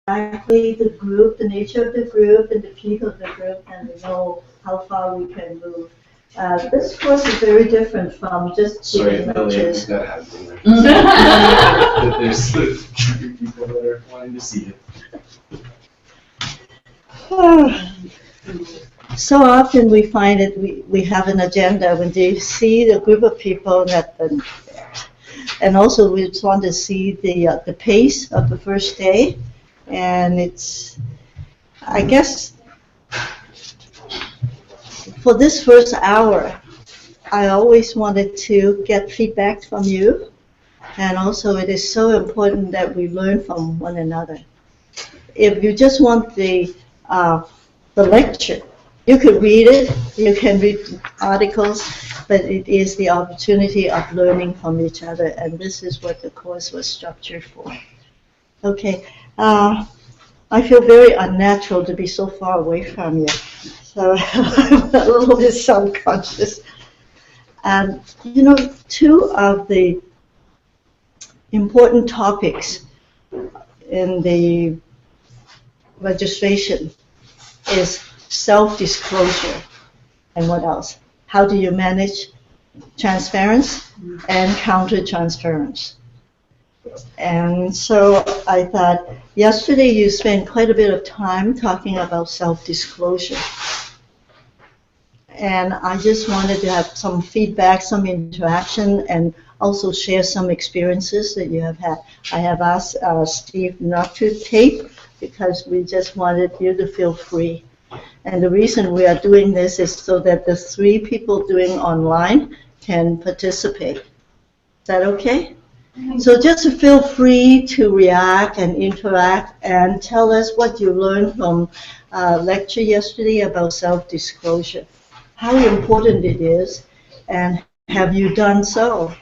exactly the group, the nature of the group, and the people of the group, and we know how far we can move. This course is very different from just giving lectures. Sorry, that has been there. There's people that are wanting to see it. So often we find that we have an agenda when they see the group of people and also we just want to see the pace of the first day, and it's, I guess, for this first hour, I always wanted to get feedback from you, and also it is so important that we learn from one another. If you just want the lecture, you could read it, you can read articles, but it is the opportunity of learning from each other, and this is what the course was structured for. Okay, I feel very unnatural to be so far away from you, so I'm a little bit self-conscious. And you know, two of the important topics in the registration is self-disclosure, and what else? How do you manage transference and counter-transference? And so I thought, yesterday you spent quite a bit of time talking about self-disclosure. And I just wanted to have some feedback, some interaction, and also share some experiences that you have had. I have asked Steve not to tape because we just wanted you to feel free. And the reason we are doing this is so that the 3 people doing online can participate. Is that okay? So just feel free to react and interact and tell us what you learned from lecture yesterday about self-disclosure, how important it is, and have you done so?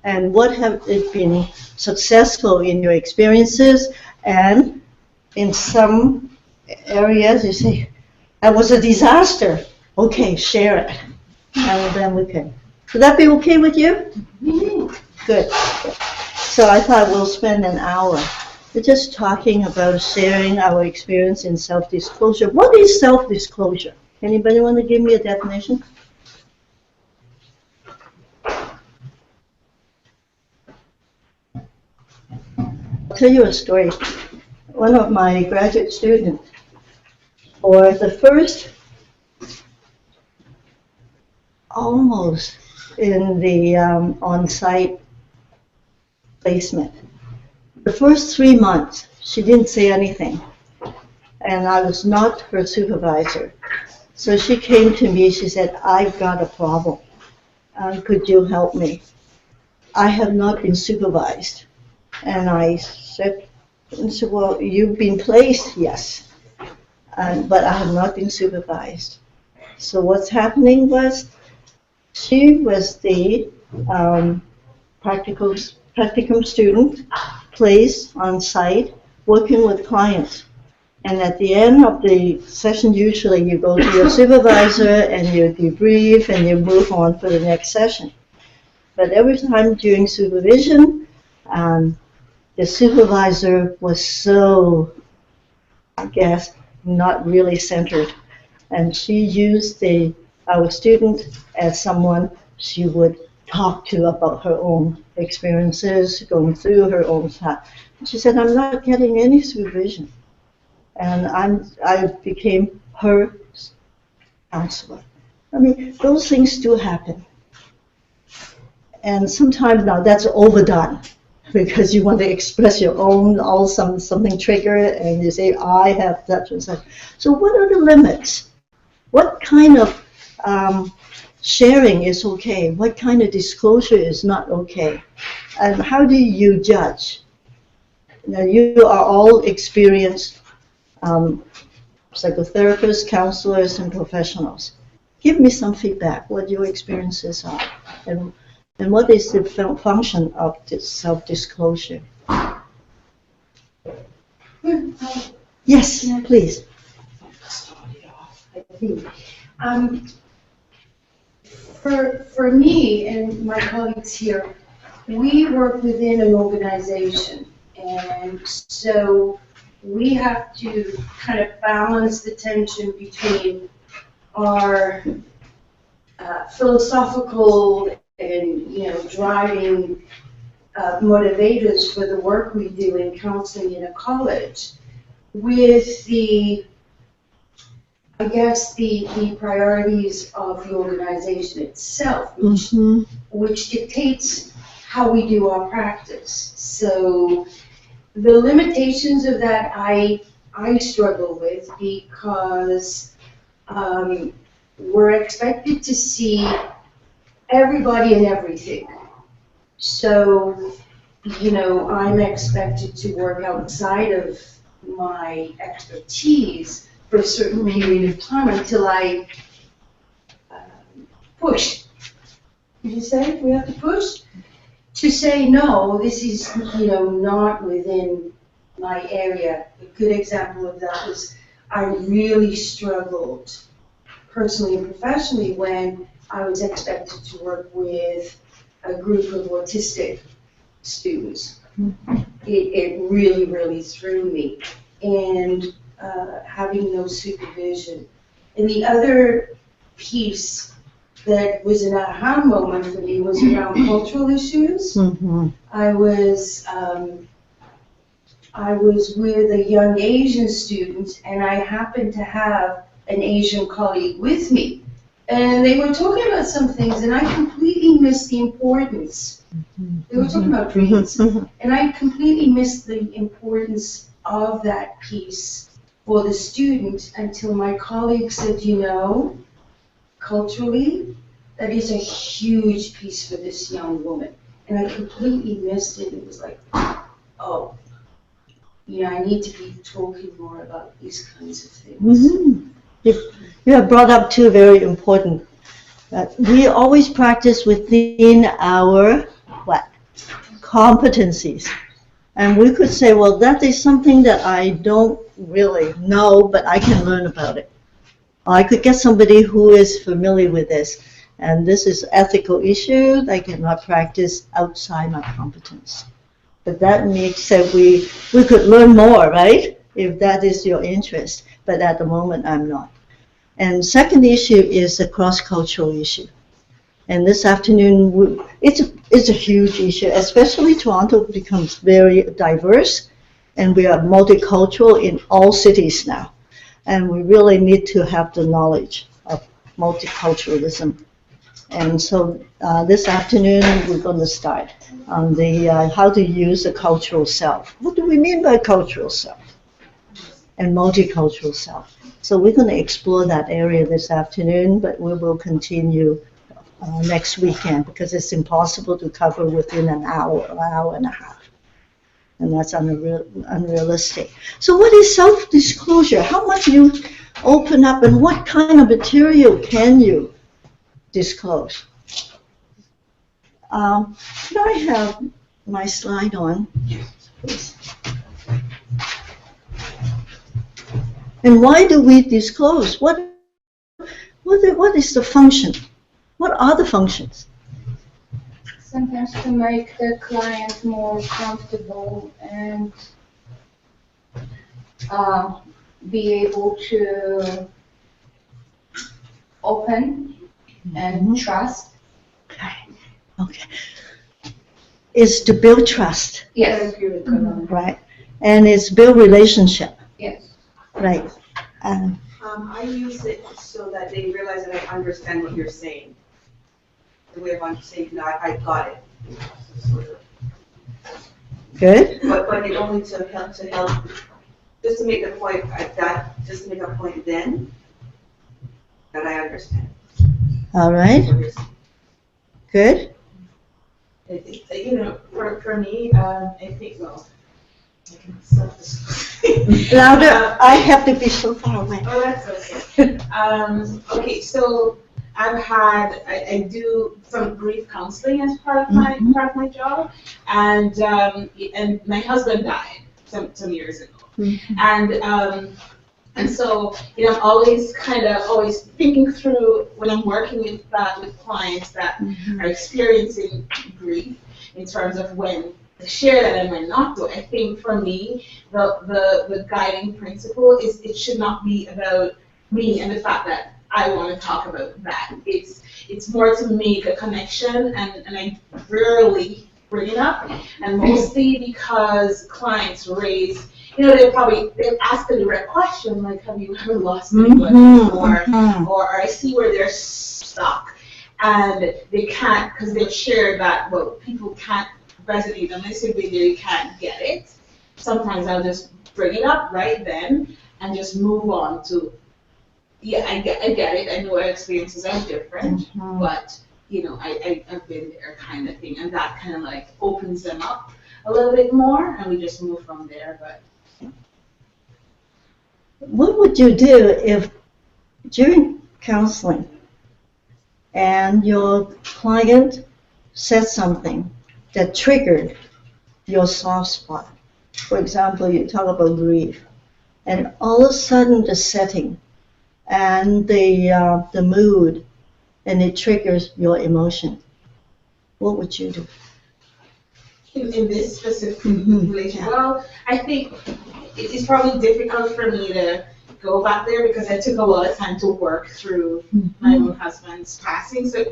And what have it been successful in your experiences? And in some areas you say, that was a disaster. Okay, share it. And then we can. Would that be okay with you? Good. So I thought we'll spend an hour just talking about sharing our experience in self-disclosure. What is self-disclosure? Anybody want to give me a definition? I'll tell you a story. One of my graduate students, for the first, almost in the on-site placement, the first 3 months, she didn't say anything. And I was not her supervisor. So she came to me, she said, I've got a problem. Could you help me? I have not been supervised. And I said, well, you've been placed, yes. But I have not been supervised. So what's happening was, she was the practicum student placed on site working with clients. And at the end of the session, usually you go to your supervisor and you debrief and you move on for the next session. But every time during supervision, the supervisor was so, I guess, not really centered. And she used our student as someone she would talk to about her own experiences, going through her own stuff. She said, I'm not getting any supervision. And I became her counselor. I mean, those things do happen. And sometimes now that's overdone because you want to express your own, something triggered, and you say, I have such and such. So what are the limits? What kind of sharing is okay? What kind of disclosure is not okay? And how do you judge? Now, you are all experienced psychotherapists, counselors, and professionals. Give me some feedback, what your experiences are, and what is the function of this self-disclosure? Yes, please. For me and my colleagues here, we work within an organization, and so we have to kind of balance the tension between our philosophical and, driving motivators for the work we do in counseling in a college with the priorities of the organization itself, which dictates how we do our practice. So the limitations of that I struggle with, because we're expected to see everybody and everything. So, I'm expected to work outside of my expertise for a certain period of time until I push. Did you say we have to push? To say, no, this is, not within my area. A good example of that was I really struggled personally and professionally when I was expected to work with a group of autistic students. It really, really threw me. And having no supervision. And the other piece that was an aha moment for me was around cultural issues. I was with a young Asian student, and I happened to have an Asian colleague with me. And they were talking about some things, and I completely missed the importance. They were talking about dreams, and I completely missed the importance of that piece for the student until my colleague said, culturally, that is a huge piece for this young woman. And I completely missed it. It was like, oh, I need to be talking more about these kinds of things. You have brought up two very important. We always practice within our competencies. And we could say, well, that is something that I don't really know, but I can learn about it. Or I could get somebody who is familiar with this. And this is ethical issue. I cannot practice outside my competence. But that makes that we could learn more, right? If that is your interest. But at the moment, I'm not. And second issue is the cross-cultural issue. And this afternoon, it's a huge issue, especially Toronto becomes very diverse, and we are multicultural in all cities now. And we really need to have the knowledge of multiculturalism. And so this afternoon, we're going to start on the how to use the cultural self. What do we mean by cultural self and multicultural self? So we're going to explore that area this afternoon, but we will continue next weekend because it's impossible to cover within an hour and a half. And that's unrealistic. So what is self-disclosure? How much you open up and what kind of material can you disclose? Could I have my slide on? Please. And why do we disclose? What is the function? What are the functions? Sometimes to make the client more comfortable and be able to open and trust. Okay. Is to build trust. Yes. Right. And it's build relationship. Yes. Right. I use it so that they realize that I understand what you're saying. The way I'm saying, no, I got it. Good. But it only to help, just to make the point just to make a point then that I understand. All right. Good. For me, I think, Louder. I have to be so far away. Oh, that's okay. Okay, so I do some grief counseling as part of my job, and my husband died some years ago, and so I'm always always thinking through when I'm working with clients that are experiencing grief in terms of when share that I might not do. I think for me, the guiding principle is it should not be about me and the fact that I want to talk about that. It's more to make a connection, and I rarely bring it up, and mostly because clients raise, they'll ask a direct question like, have you ever lost anyone before? Or I see where they're stuck, and they can't, because they've shared that, well, people can't resonate unless they really can't get it. Sometimes I'll just bring it up right then and just move on to, I get it. I know our experiences are different, but I've been there, kind of thing, and that kind of like opens them up a little bit more, and we just move from there. But what would you do if during counseling and your client said something that triggered your soft spot? For example, you talk about grief, and all of a sudden the setting and the mood, and it triggers your emotion. What would you do? In this specific relation, well, I think it's probably difficult for me to go back there because I took a lot of time to work through my own husband's passing, so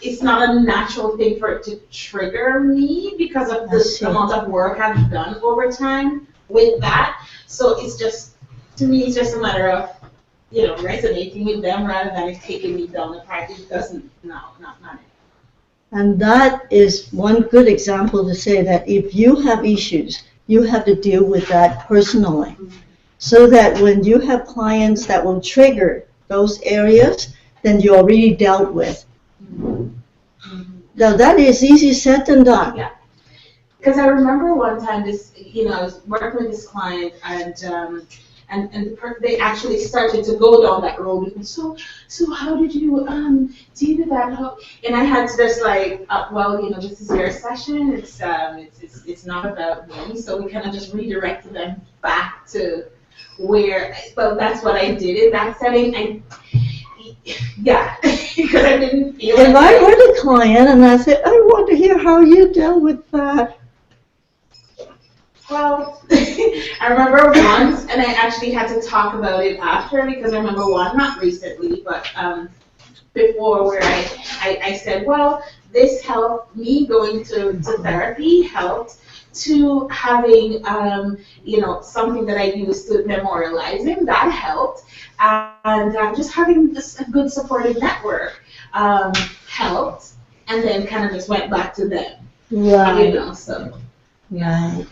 it's not a natural thing for it to trigger me because of the amount of work I've done over time with that. So it's just, to me, it's just a matter of resonating with them rather than it taking me down the path. It doesn't, not it. And that is one good example to say that if you have issues, you have to deal with that personally. So that when you have clients that will trigger those areas, then you're already dealt with. Now that is easy said than done. Yeah. Because I remember one time I was working with this client, and they actually started to go down that road with me. So how did you do that? And I had to just like, this is your session. It's not about me. So we kind of just redirected them back to where. Well, that's what I did in that setting. Because I didn't feel. If I were the client and I said, I want to hear how you dealt with that. Well, I remember once, and I actually had to talk about it after, because I remember one, not recently, but before, where I said, well, this helped me going to therapy, helped to having, something that I used to memorializing, that helped, and just having just a good supportive network helped, and then kind of just went back to them, Right. So. Right.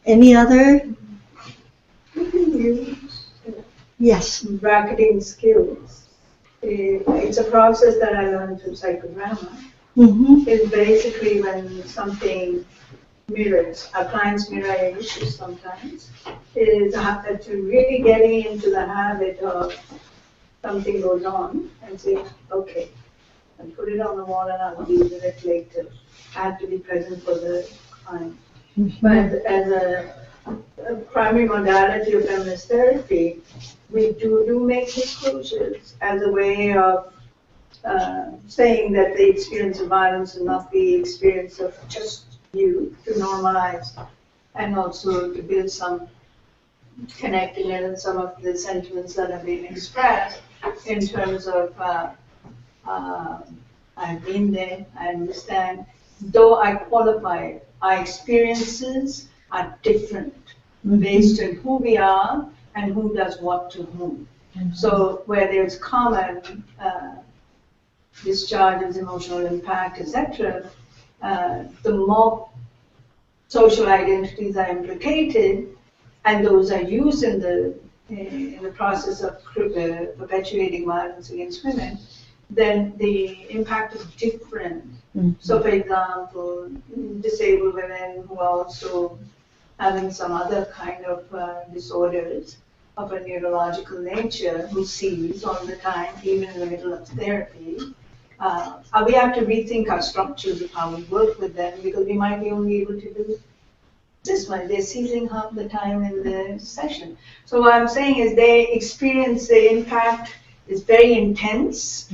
Any other? We can use Yes. bracketing skills. It's a process that I learned through psychodrama. It's basically when something mirrors, our clients mirror issues sometimes, is to really getting into the habit of something goes on and say, okay, and put it on the wall and I'll deal with it later. I have to be present for the client. But as a primary modality of feminist therapy, we do make disclosures as a way of saying that the experience of violence is not the experience of just you, to normalize and also to build some connectedness in some of the sentiments that have been expressed in terms of I've been there, I understand, though I qualify it. Our experiences are different based on who we are and who does what to whom. So where there's common discharges, emotional impact, etc., the more social identities are implicated, and those are used in the process of perpetuating violence against women, then the impact is different. So, for example, disabled women who are also having some other kind of disorders of a neurological nature, who sees all the time, even in the middle of therapy, we have to rethink our structures of how we work with them, because we might be only able to do this one. They're seizing half the time in the session. So what I'm saying is they experience the impact is very intense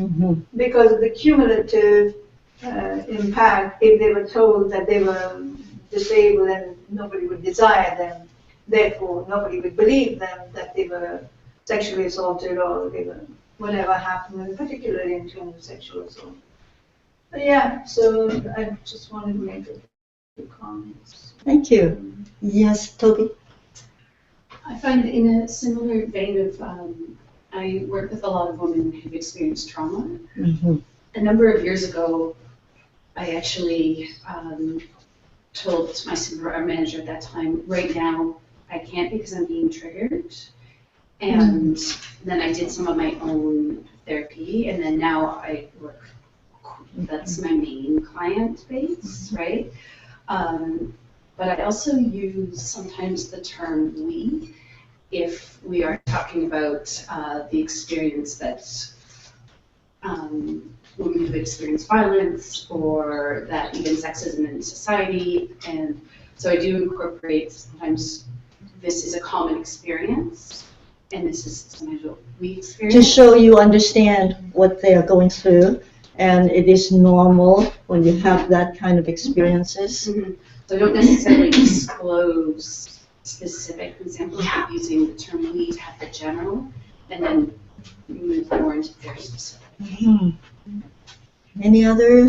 because of the cumulative impact if they were told that they were disabled and nobody would desire them. Therefore, nobody would believe them that they were sexually assaulted or they were whatever happened, particularly in terms of sexual assault. But yeah, so I just wanted to make a few comments. Thank you. Yes, Toby? I find in a similar vein of, I work with a lot of women who've experienced trauma. Mm-hmm. A number of years ago, I actually told my supervisor manager at that time, right now, I can't because I'm being triggered. And then I did some of my own therapy, and then now I work, that's my main client base, right? But I also use sometimes the term we, if we are talking about the experience that women who experience violence or that even sexism in society. And so I do incorporate sometimes this is a common experience and this is sometimes what we experience. To show you understand what they are going through, and it is normal when you have that kind of experiences. Mm-hmm. So I don't necessarily disclose specific examples, but using the term we to have the general, and then move more into their specific. Mm-hmm. Any other